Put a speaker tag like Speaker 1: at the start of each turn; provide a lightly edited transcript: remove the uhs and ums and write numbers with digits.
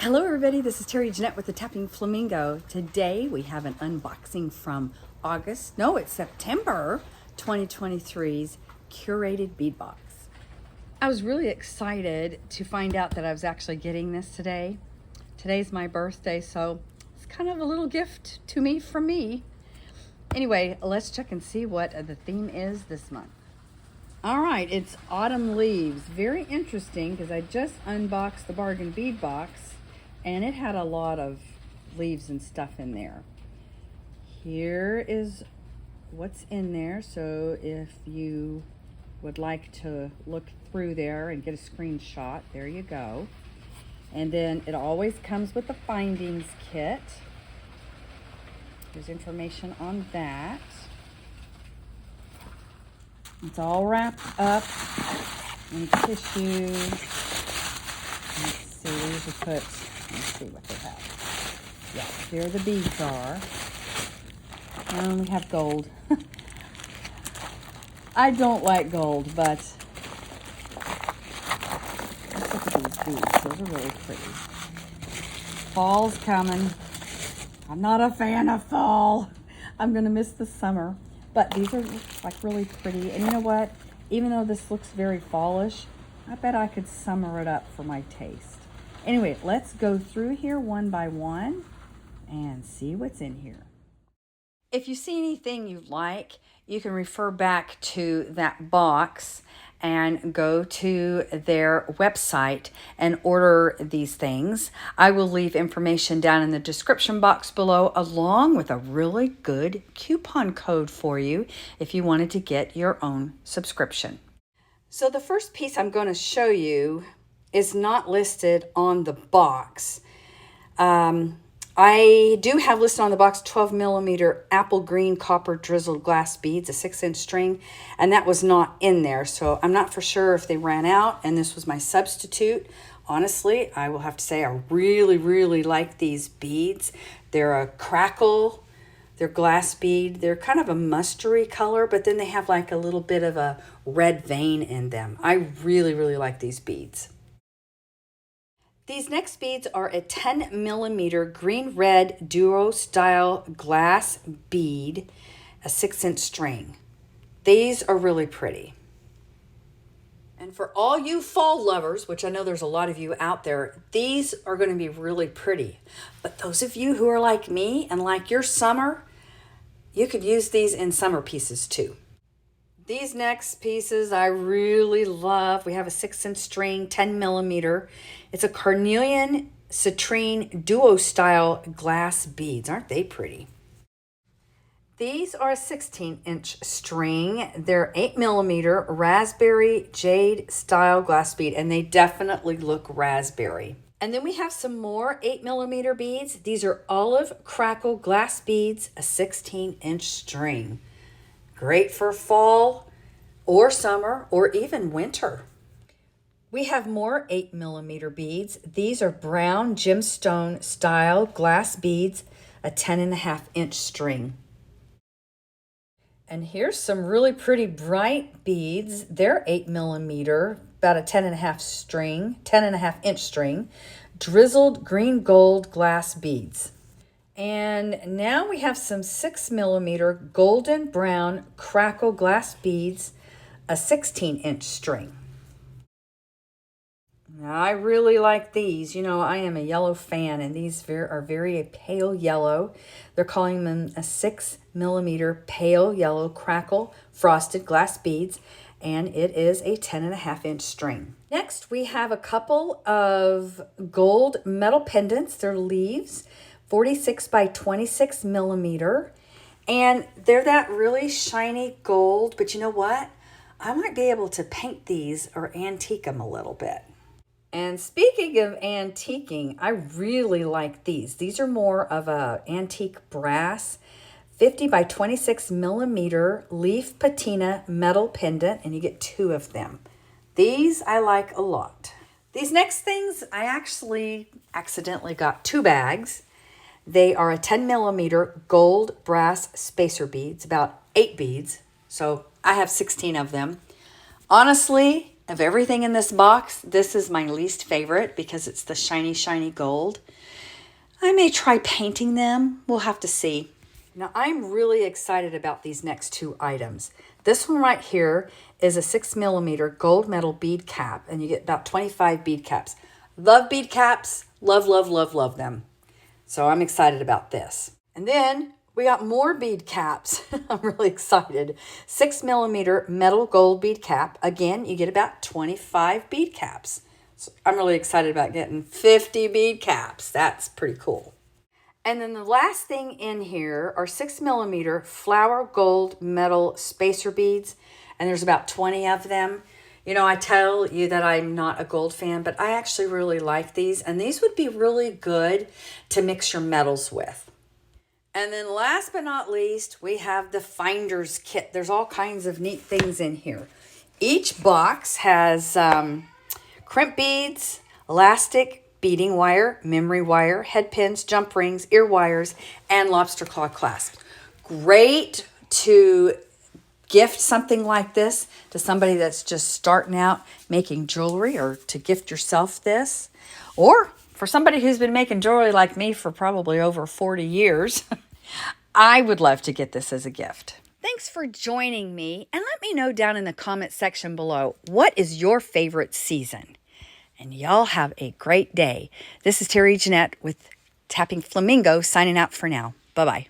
Speaker 1: Hello everybody, this is Terry Jeanette with the Tapping Flamingo. Today we have an unboxing from it's September 2023's Curated Bead Box. I was really excited to find out that I was actually getting this today. Today's my birthday, so it's kind of a little gift to me from me. Anyway, let's check and see what the theme is this month. All right, it's autumn leaves. Very interesting because I just unboxed the bargain bead box and it had a lot of leaves and stuff in there. Here is what's in there. So if you would like to look through there and get a screenshot, there you go. And then it always comes with the findings kit. There's information on that. It's all wrapped up in tissue. Let's see, we usually put, let's see what they have. Yeah, there the beads are. And we have gold. I don't like gold, but let's look at these beads. Those are really pretty. Fall's coming. I'm not a fan of fall. I'm gonna miss the summer. But these are like really pretty. And you know what? Even though this looks very fallish, I bet I could summer it up for my taste. Anyway, let's go through here one by one and see what's in here. If you see anything you like, you can refer back to that box and go to their website and order these things. I will leave information down in the description box below, along with a really good coupon code for you if you wanted to get your own subscription. So the first piece I'm going to show you is not listed on the box. I do have listed on the box 12 millimeter apple green copper drizzled glass beads, a 6-inch string, and that was not in there. So I'm not for sure if they ran out and this was my substitute. Honestly, I will have to say I really like these beads. They're a crackle, they're glass bead. They're kind of a mustardy color, but then they have like a little bit of a red vein in them. I really like these beads. These next beads are a 10 millimeter green-red duo style glass bead, a 6-inch string. These are really pretty. And for all you fall lovers, which I know there's a lot of you out there, these are going to be really pretty. But those of you who are like me and like your summer, you could use these in summer pieces too. These next pieces I really love. We have a 6-inch string, 10 millimeter. It's a carnelian citrine duo style glass beads. Aren't they pretty? These are a 16-inch string. They're 8 millimeter raspberry jade style glass bead, and they definitely look raspberry. And then we have some more 8 millimeter beads. These are olive crackle glass beads, a 16-inch string. Great for fall or summer or even winter. We have more 8 millimeter beads. These are brown gemstone style glass beads, a 10.5-inch string. And here's some really pretty bright beads. They're 8 millimeter, about a 10.5-inch string, drizzled green gold glass beads. And now we have some 6 millimeter golden brown crackle glass beads, a 16-inch string. Now, I really like these. You know, I am a yellow fan, and these are very pale yellow. They're calling them a 6 millimeter pale yellow crackle frosted glass beads, and it is a 10.5-inch string. Next, we have a couple of gold metal pendants. They're leaves. 46 by 26 millimeter, and they're that really shiny gold, but you know what? I might be able to paint these or antique them a little bit. And speaking of antiquing, I really like these. These are more of a antique brass, 50 by 26 millimeter leaf patina metal pendant, and you get 2 of them. These I like a lot. These next things, I actually accidentally got 2 bags. They are a 10 millimeter gold brass spacer beads, about 8 beads. So I have 16 of them. Honestly, Of everything in this box, this is my least favorite because it's the shiny, shiny gold. I may try painting them. We'll have to see. Now, I'm really excited about these next two items. This one right here is a 6mm gold metal bead cap, and you get about 25 bead caps. Love bead caps. Love, love, love, love them. So I'm excited about this. And then we got more bead caps. I'm really excited. 6mm metal gold bead cap. Again, you get about 25 bead caps. So I'm really excited about getting 50 bead caps. That's pretty cool. And then the last thing in here are 6mm flower gold metal spacer beads. And there's about 20 of them. You know, I tell you that I'm not a gold fan, but I actually really like these. And these would be really good to mix your metals with. And then last but not least, we have the finder's kit. There's all kinds of neat things in here. Each box has crimp beads, elastic, beading wire, memory wire, head pins, jump rings, ear wires, and lobster claw clasps. Great to gift something like this to somebody that's just starting out making jewelry, or to gift yourself this. Or for somebody who's been making jewelry like me for probably over 40 years, I would love to get this as a gift. Thanks for joining me, and let me know down in the comment section below, what is your favorite season? And y'all have a great day. This is Terry Jeanette with Tapping Flamingo signing out for now. Bye-bye.